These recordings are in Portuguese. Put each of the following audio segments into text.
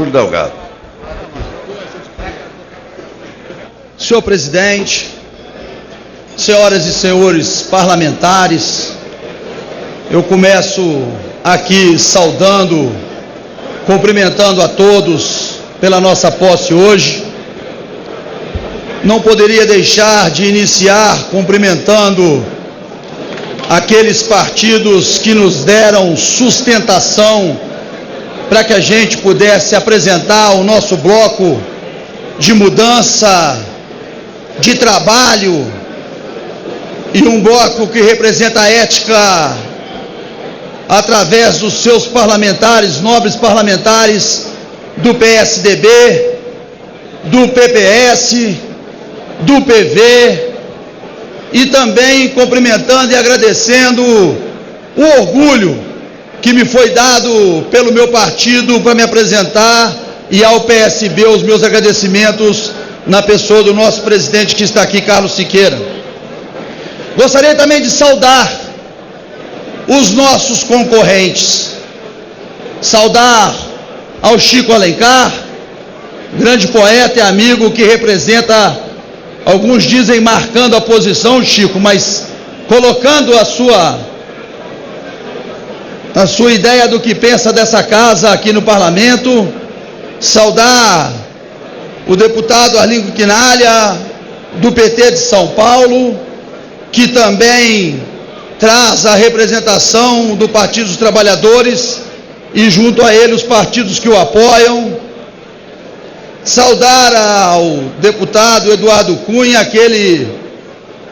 Delgado. Senhor presidente, senhoras e senhores parlamentares, eu começo aqui saudando, cumprimentando a todos pela nossa posse hoje. Não poderia deixar de iniciar cumprimentando aqueles partidos que nos deram sustentação para que a gente pudesse apresentar o nosso bloco de mudança, de trabalho, e um bloco que representa a ética através dos seus parlamentares, nobres parlamentares do PSDB, do PPS, do PV, e também cumprimentando e agradecendo o orgulho que me foi dado pelo meu partido para me apresentar, e ao PSB os meus agradecimentos na pessoa do nosso presidente que está aqui, Carlos Siqueira. Gostaria também de saudar os nossos concorrentes, saudar ao Chico Alencar, grande poeta e amigo que representa, alguns dizem marcando a posição, Chico, mas colocando a sua ideia do que pensa dessa casa aqui no parlamento. Saudar o deputado Arlindo Quinalha, do PT de São Paulo, que também traz a representação do Partido dos Trabalhadores e junto a ele os partidos que o apoiam. Saudar ao deputado Eduardo Cunha, aquele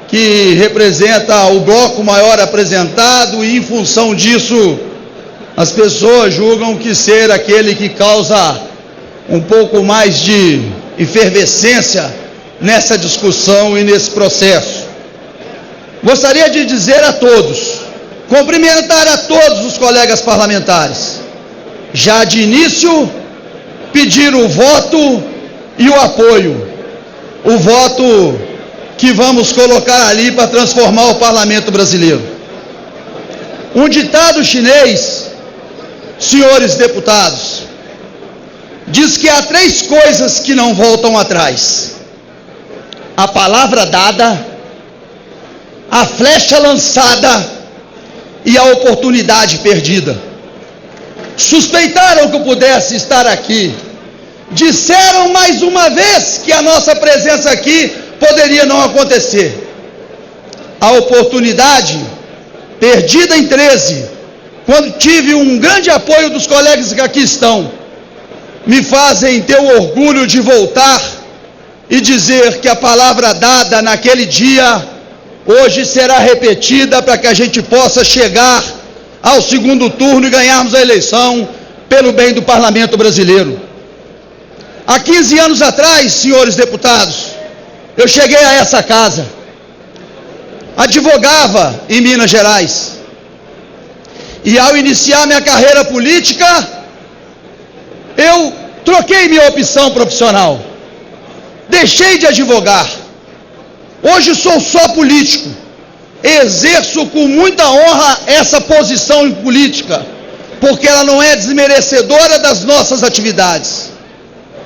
que representa o bloco maior apresentado, e em função disso as pessoas julgam que ser aquele que causa um pouco mais de efervescência nessa discussão e nesse processo. Gostaria de dizer a todos, cumprimentar a todos os colegas parlamentares, já de início pedir o voto e o apoio, o voto que vamos colocar ali para transformar o parlamento brasileiro. Um ditado chinês, senhores deputados, diz que há 3 coisas que não voltam atrás: a palavra dada, a flecha lançada e a oportunidade perdida. Suspeitaram que eu pudesse estar aqui, disseram mais uma vez que a nossa presença aqui poderia não acontecer. A oportunidade perdida em 13, quando tive um grande apoio dos colegas que aqui estão, me fazem ter o orgulho de voltar e dizer que a palavra dada naquele dia, hoje será repetida para que a gente possa chegar ao segundo turno e ganharmos a eleição pelo bem do parlamento brasileiro. Há 15 anos atrás, senhores deputados, eu cheguei a essa casa, advogava em Minas Gerais, e ao iniciar minha carreira política, eu troquei minha opção profissional, deixei de advogar. Hoje sou só político, exerço com muita honra essa posição em política, porque ela não é desmerecedora das nossas atividades.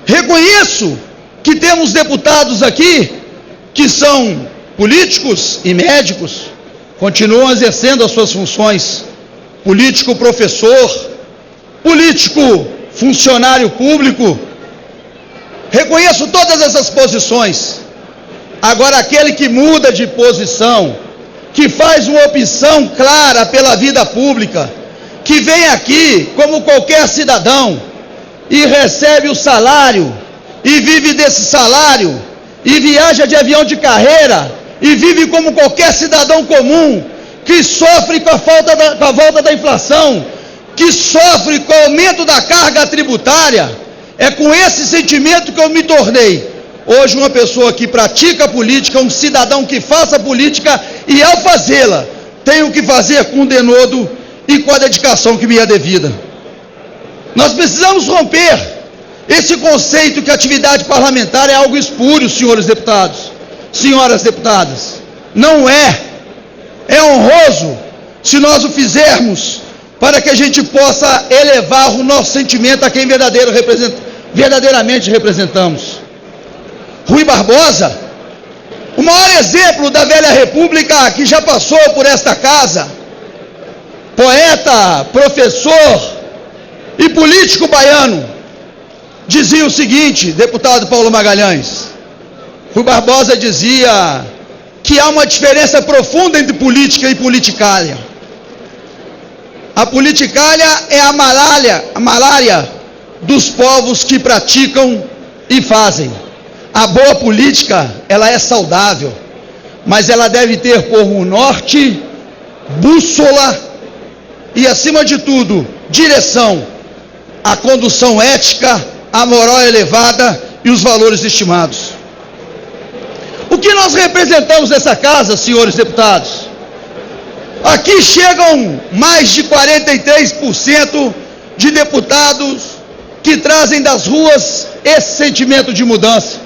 Reconheço que temos deputados aqui que são políticos e médicos, continuam exercendo as suas funções, político professor, político funcionário público. Reconheço todas essas posições. Agora, aquele que muda de posição, que faz uma opção clara pela vida pública, que vem aqui como qualquer cidadão e recebe o salário e vive desse salário e viaja de avião de carreira e vive como qualquer cidadão comum, que sofre com a volta da inflação, que sofre com o aumento da carga tributária, é com esse sentimento que eu me tornei hoje uma pessoa que pratica política, um cidadão que faça política, e ao fazê-la, tenho que fazer com denodo e com a dedicação que me é devida. Nós precisamos romper esse conceito que a atividade parlamentar é algo espúrio, senhores deputados, senhoras deputadas. Não é. É honroso se nós o fizermos para que a gente possa elevar o nosso sentimento a quem verdadeiro verdadeiramente representamos. Rui Barbosa, o maior exemplo da velha república que já passou por esta casa, poeta, professor e político baiano, dizia o seguinte, deputado Paulo Magalhães. Rui Barbosa dizia que há uma diferença profunda entre política e politicália. A politicália é a malária dos povos que praticam e fazem. A boa política, ela é saudável, mas ela deve ter como norte, bússola e, acima de tudo, direção, a condução ética, a moral elevada e os valores estimados. O que nós representamos nessa casa, senhores deputados? Aqui chegam mais de 43% de deputados que trazem das ruas esse sentimento de mudança.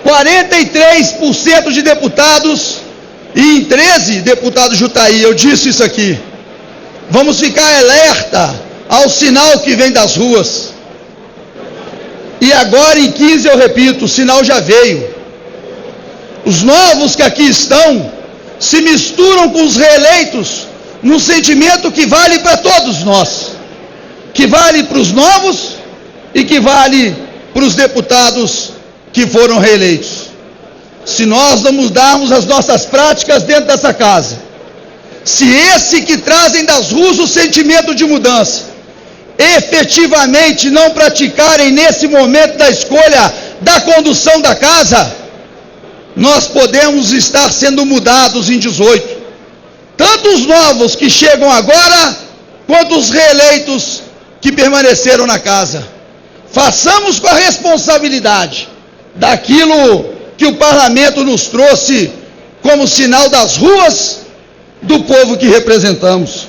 43% de deputados, e em 13, deputado Jutaí, eu disse isso aqui. Vamos ficar alerta ao sinal que vem das ruas. E agora em 15 eu repito, o sinal já veio. Os novos que aqui estão se misturam com os reeleitos num sentimento que vale para todos nós, que vale para os novos e que vale para os deputados que foram reeleitos. Se nós não mudarmos as nossas práticas dentro dessa casa, se esse que trazem das ruas o sentimento de mudança, efetivamente não praticarem nesse momento da escolha da condução da casa, nós podemos estar sendo mudados em 18. Tanto os novos que chegam agora, quanto os reeleitos que permaneceram na casa. Façamos com a responsabilidade daquilo que o parlamento nos trouxe como sinal das ruas do povo que representamos.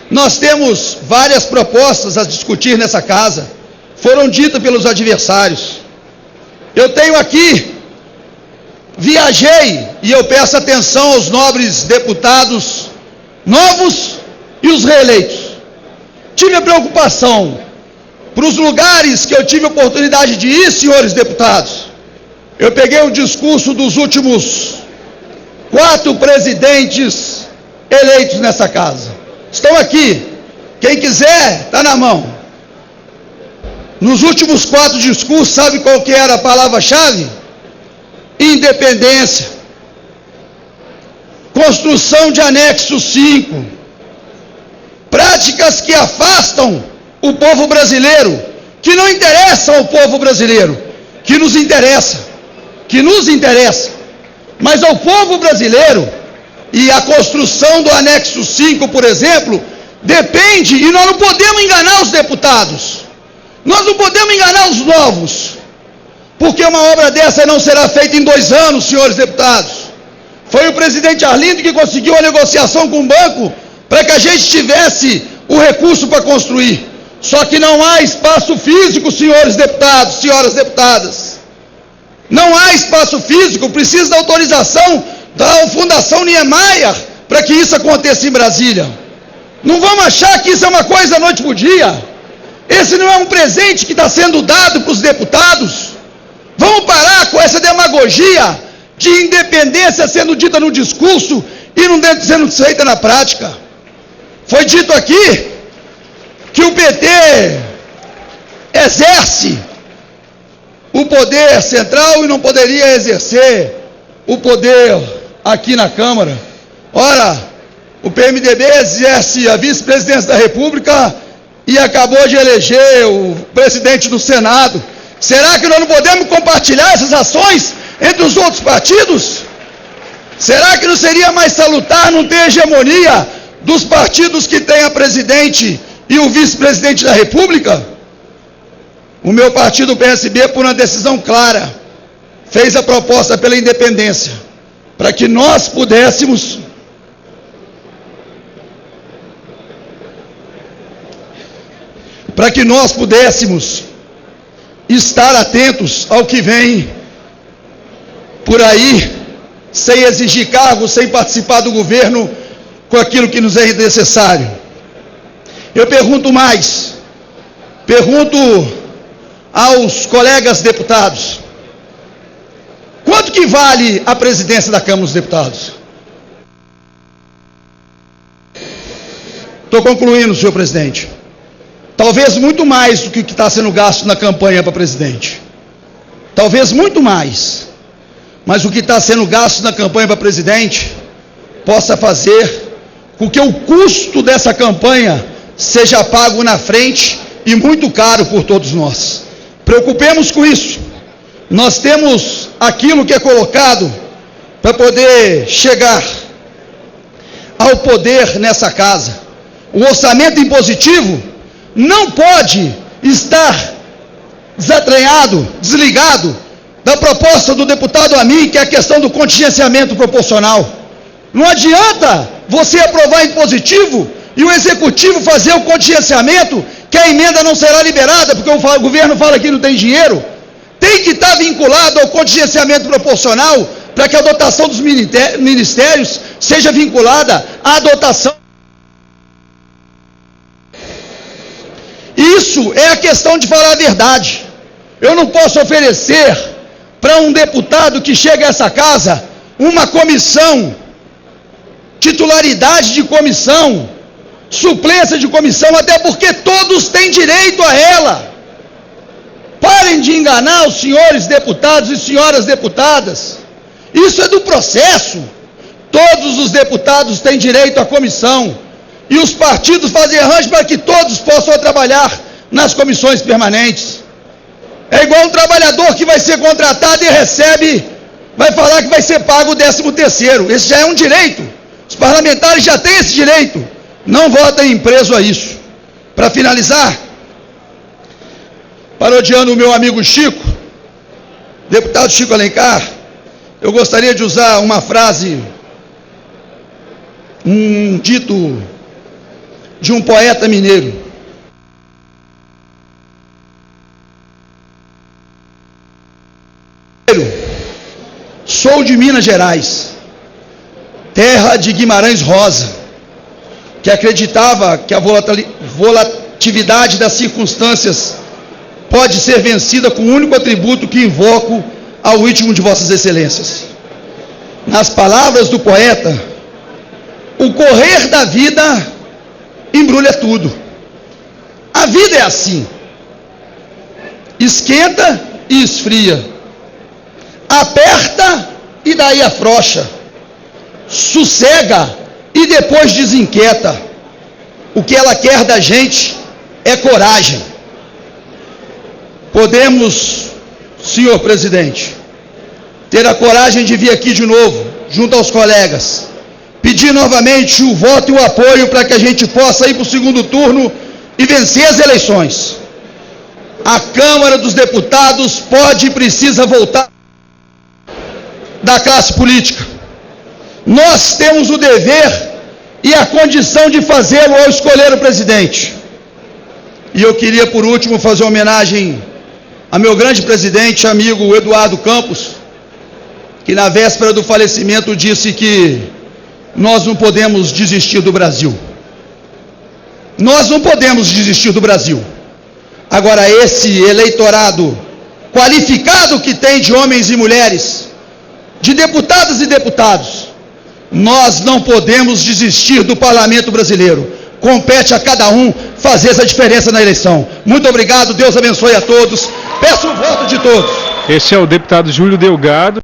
Nós temos várias propostas a discutir nessa casa, foram ditas pelos adversários. Eu tenho aqui, viajei, e eu peço atenção aos nobres deputados novos e os reeleitos. Tive a preocupação para os lugares que eu tive a oportunidade de ir, senhores deputados. Eu peguei o discurso dos últimos 4 presidentes eleitos nessa casa. Estão aqui. Quem quiser, está na mão. Nos últimos 4 discursos, sabe qual que era a palavra-chave? Independência. Construção de anexo 5. Práticas que afastam o povo brasileiro, que não interessam ao povo brasileiro, que nos interessa, mas ao povo brasileiro. E a construção do anexo 5, por exemplo, depende, e nós não podemos enganar os deputados, nós não podemos enganar os novos, porque uma obra dessa não será feita em 2 anos, senhores deputados. Foi o presidente Arlindo que conseguiu a negociação com o banco para que a gente tivesse o recurso para construir. Só que não há espaço físico, senhores deputados, senhoras deputadas. Não há espaço físico, precisa da autorização da Fundação Niemeyer para que isso aconteça em Brasília. Não vamos achar que isso é uma coisa da noite para o dia. Esse não é um presente que está sendo dado para os deputados. Vamos parar com essa demagogia de independência sendo dita no discurso e não sendo feita na prática. Foi dito aqui que o PT exerce o poder central e não poderia exercer o poder aqui na Câmara. Ora, o PMDB exerce a vice-presidência da República e acabou de eleger o presidente do Senado. Será que nós não podemos compartilhar essas ações entre os outros partidos? Será que não seria mais salutar não ter hegemonia dos partidos que têm a presidente e o vice-presidente da República? O meu partido, o PSB, por uma decisão clara, fez a proposta pela independência, para que nós pudéssemos estar atentos ao que vem por aí, sem exigir cargos, sem participar do governo, com aquilo que nos é necessário. Eu pergunto mais, pergunto aos colegas deputados: quanto que vale a presidência da Câmara dos Deputados? Estou concluindo, senhor presidente. Talvez muito mais do que está sendo gasto na campanha para presidente. Talvez muito mais. Mas o que está sendo gasto na campanha para presidente possa fazer com que o custo dessa campanha seja pago na frente e muito caro por todos nós. Preocupemos com isso. Nós temos aquilo que é colocado para poder chegar ao poder nessa casa. O orçamento impositivo não pode estar desatranhado, desligado da proposta do deputado Amin, que é a questão do contingenciamento proporcional. Não adianta você aprovar impositivo e o executivo fazer o contingenciamento, que a emenda não será liberada, porque o governo fala que não tem dinheiro. Tem que estar vinculado ao contingenciamento proporcional, para que a dotação dos ministérios seja vinculada à dotação. Isso é a questão de falar a verdade. Eu não posso oferecer para um deputado que chega a essa casa uma comissão, titularidade de comissão, suplência de comissão, até porque todos têm direito a ela. Parem de enganar os senhores deputados e senhoras deputadas. Isso é do processo. Todos os deputados têm direito à comissão. E os partidos fazem arranjo para que todos possam trabalhar nas comissões permanentes. É igual um trabalhador que vai ser contratado e recebe, vai falar que vai ser pago o 13º. Esse já é um direito. Os parlamentares já têm esse direito. Não votem preso a isso. Para finalizar, parodiando o meu amigo Chico, deputado Chico Alencar, eu gostaria de usar uma frase, um dito de um poeta mineiro. Sou de Minas Gerais, terra de Guimarães Rosa, que acreditava que a volatilidade das circunstâncias pode ser vencida com o único atributo que invoco ao último de vossas excelências. Nas palavras do poeta, o correr da vida embrulha tudo. A vida é assim: esquenta e esfria, aperta e daí afrouxa, sossega e depois desinquieta. O que ela quer da gente é coragem. Podemos, senhor presidente, ter a coragem de vir aqui de novo, junto aos colegas, pedir novamente o voto e o apoio para que a gente possa ir para o segundo turno e vencer as eleições. A Câmara dos Deputados pode e precisa voltar da classe política. Nós temos o dever e a condição de fazê-lo ao escolher o presidente. E eu queria, por último, fazer uma homenagem a meu grande presidente, amigo Eduardo Campos, que na véspera do falecimento disse que nós não podemos desistir do Brasil. Nós não podemos desistir do Brasil. Agora, esse eleitorado qualificado que tem de homens e mulheres, de deputadas e deputados, nós não podemos desistir do parlamento brasileiro. Compete a cada um fazer essa diferença na eleição. Muito obrigado, Deus abençoe a todos. Peço o voto de todos. Este é o deputado Júlio Delgado.